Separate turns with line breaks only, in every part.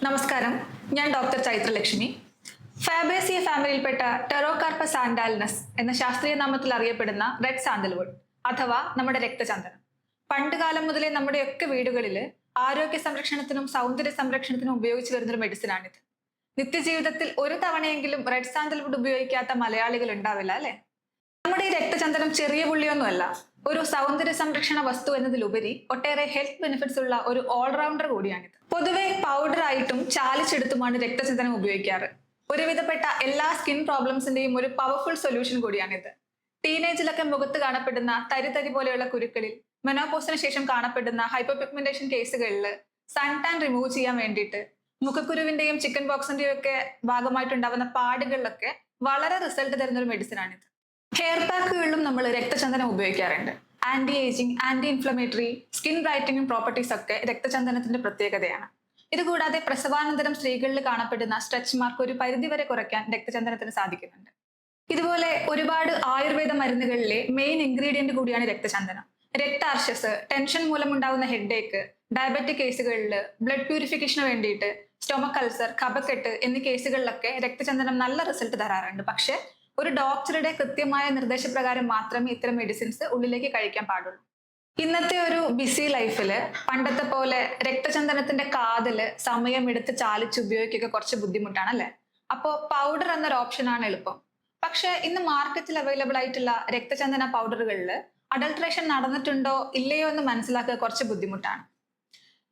നമസ്കാരം, ഞാൻ doctor ചൈത്രലക്ഷ്മി. Fabaceae ഫാമിലിയിൽപ്പെട്ട ടെറോകാർപ്പ സാൻഡാലിനസ് എന്ന ശാസ്ത്രീയ നാമത്തിൽ അറിയപ്പെടുന്ന റെഡ് സാൻഡൽവുഡ് അഥവാ നമ്മുടെ രക്തചന്ദനം പണ്ടുകാലം മുതലേ നമ്മുടെയൊക്കെ വീടുകളിൽ ആരോഗ്യ സംരക്ഷണത്തിനും സൗന്ദര്യ സംരക്ഷണത്തിനും ഉപയോഗിച്ചു വരുന്നൊരു മെഡിസിനാണിത്. നിത്യജീവിതത്തിൽ ഒരു തവണയെങ്കിലും റെഡ് സാൻഡൽവുഡ് ഉപയോഗിക്കാത്ത മലയാളികൾ ഉണ്ടാവില്ല അല്ലെ? നമ്മുടെ ഈ രക്തചന്ദനം ചെറിയ പുള്ളിയൊന്നുമല്ല, ഒരു സൗന്ദര്യ സംരക്ഷണ വസ്തു എന്നതിലുപരി ഒട്ടേറെ ഹെൽത്ത് ബെനിഫിറ്റ്സ് ഉള്ള ഒരു ഓൾറൗണ്ടർ കൂടിയാണിത്. പൊതുവെ പൗഡർ ആയിട്ടും ചാലിച്ചെടുത്തുമാണ് രക്തചന്ദനം ഉപയോഗിക്കാറ്. ഒരുവിധപ്പെട്ട എല്ലാ സ്കിൻ പ്രോബ്ലംസിന്റെയും ഒരു പവർഫുൾ സൊല്യൂഷൻ കൂടിയാണിത്. ടീനേജിലൊക്കെ മുഖത്ത് കാണപ്പെടുന്ന തരി പോലെയുള്ള കുരുക്കളിൽ, മെനോപോസിന് ശേഷം കാണപ്പെടുന്ന ഹൈപ്പർപിഗ്മെന്റേഷൻ കേസുകളിൽ സൺ ടാൻ റിമൂവ് ചെയ്യാൻ വേണ്ടിയിട്ട്, മുഖക്കുരുവിന്റെയും ചിക്കൻ ബോക്സിന്റെയും ഒക്കെ ഭാഗമായിട്ടുണ്ടാവുന്ന പാടുകളിലൊക്കെ വളരെ റിസൾട്ട് തരുന്ന ഒരു മെഡിസിനാണിത്. ഹെയർ പാക്കുകളിലും നമ്മൾ രക്തചന്ദനം ഉപയോഗിക്കാറുണ്ട്. Anti ageing, anti inflammatory, skin brightening properties ഒക്കെ രക്തചന്ദനത്തിന്റെ പ്രത്യേകതയാണ്. ഇതുകൂടാതെ പ്രസവാനന്തരം സ്ത്രീകളിൽ കാണപ്പെടുന്ന സ്ട്രെച്ച് മാർക്ക് ഒരു പരിധിവരെ കുറയ്ക്കാൻ രക്തചന്ദനത്തിന് സാധിക്കുന്നുണ്ട്. ഇതുപോലെ ഒരുപാട് ആയുർവേദ മരുന്നുകളിലെ മെയിൻ ഇൻഗ്രീഡിയന്റ് കൂടിയാണ് രക്തചന്ദനം. രക്താർശസ്, ടെൻഷൻ മൂലമുണ്ടാകുന്ന ഹെഡേക്ക്, ഡയബറ്റിക് കേസുകളിൽ, ബ്ലഡ് പ്യൂരിഫിക്കേഷന് വേണ്ടിയിട്ട്, സ്റ്റൊമക് അൾസർ, കഫക്കെട്ട് എന്നീ കേസുകളിലൊക്കെ രക്തചന്ദനം നല്ല റിസൾട്ട് തരാറുണ്ട്. പക്ഷെ ഒരു ഡോക്ടറുടെ കൃത്യമായ നിർദ്ദേശപ്രകാരം മാത്രമേ ഇത്തരം മെഡിസിൻസ് ഉള്ളിലേക്ക് കഴിക്കാൻ പാടുള്ളൂ. ഇന്നത്തെ ഒരു ബിസി ലൈഫില് പണ്ടത്തെ പോലെ രക്തചന്ദനത്തിന്റെ കാതല് സമയമെടുത്ത് ചാലിച്ച് ഉപയോഗിക്കുക കുറച്ച് ബുദ്ധിമുട്ടാണ് അല്ലെ? അപ്പോ പൗഡർ എന്നൊരു ഓപ്ഷനാണ് എളുപ്പം. പക്ഷെ ഇന്ന് മാർക്കറ്റിൽ അവൈലബിൾ ആയിട്ടുള്ള രക്തചന്ദന പൗഡറുകളിൽ അഡൾട്രേഷൻ നടന്നിട്ടുണ്ടോ ഇല്ലയോ എന്ന് മനസ്സിലാക്കുക കുറച്ച് ബുദ്ധിമുട്ടാണ്.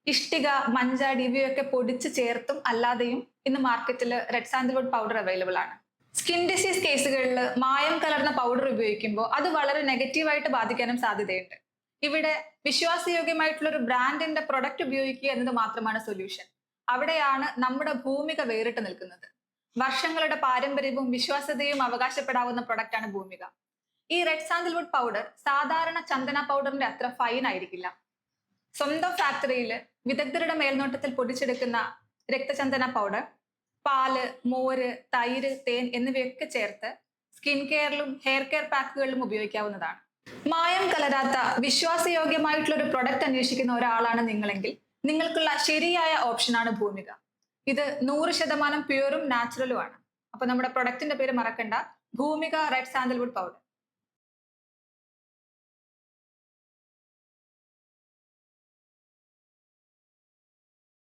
ഇഷ്ടിക, മഞ്ചാടി ഇവയൊക്കെ പൊടിച്ച് ചേർത്തും അല്ലാതെയും ഇന്ന് മാർക്കറ്റിൽ റെഡ് സാൻഡൽവുഡ് പൗഡർ അവൈലബിൾ ആണ്. സ്കിൻ ഡിസീസ് കേസുകളിൽ മായം കലർന്ന പൗഡർ ഉപയോഗിക്കുമ്പോൾ അത് വളരെ നെഗറ്റീവായിട്ട് ബാധിക്കാനും സാധ്യതയുണ്ട്. ഇവിടെ വിശ്വാസയോഗ്യമായിട്ടുള്ള ഒരു ബ്രാൻഡിന്റെ പ്രൊഡക്റ്റ് ഉപയോഗിക്കുക എന്നത് മാത്രമാണ് സൊല്യൂഷൻ. അവിടെയാണ് നമ്മുടെ ഭൂമിക വേറിട്ട് നിൽക്കുന്നത്. വർഷങ്ങളുടെ പാരമ്പര്യവും വിശ്വാസ്യതയും അവകാശപ്പെടാവുന്ന പ്രൊഡക്റ്റാണ് ഭൂമിക. ഈ റെഡ് സാൻഡൽവുഡ് പൗഡർ സാധാരണ ചന്ദന പൗഡറിന്റെ അത്ര ഫൈൻ ആയിരിക്കില്ല. സ്വന്തം ഫാക്ടറിയിൽ വിദഗ്ധരുടെ മേൽനോട്ടത്തിൽ പൊടിച്ചെടുക്കുന്ന രക്തചന്ദന പൗഡർ പാല്, മോര്, തൈര്, തേൻ എന്നിവയൊക്കെ ചേർത്ത് സ്കിൻ കെയറിലും ഹെയർ കെയർ പാക്കുകളിലും ഉപയോഗിക്കാവുന്നതാണ്. മായം കലരാത്ത വിശ്വാസയോഗ്യമായിട്ടുള്ള ഒരു പ്രൊഡക്റ്റ് അന്വേഷിക്കുന്ന ഒരാളാണ് നിങ്ങളെങ്കിൽ നിങ്ങൾക്കുള്ള ശരിയായ ഓപ്ഷനാണ് ഭൂമിക. ഇത് 100% പ്യൂറും നാച്ചുറലും ആണ്. അപ്പൊ നമ്മുടെ പ്രൊഡക്റ്റിന്റെ പേര് മറക്കണ്ട, ഭൂമിക റെഡ് സാൻഡൽവുഡ് പൗഡർ.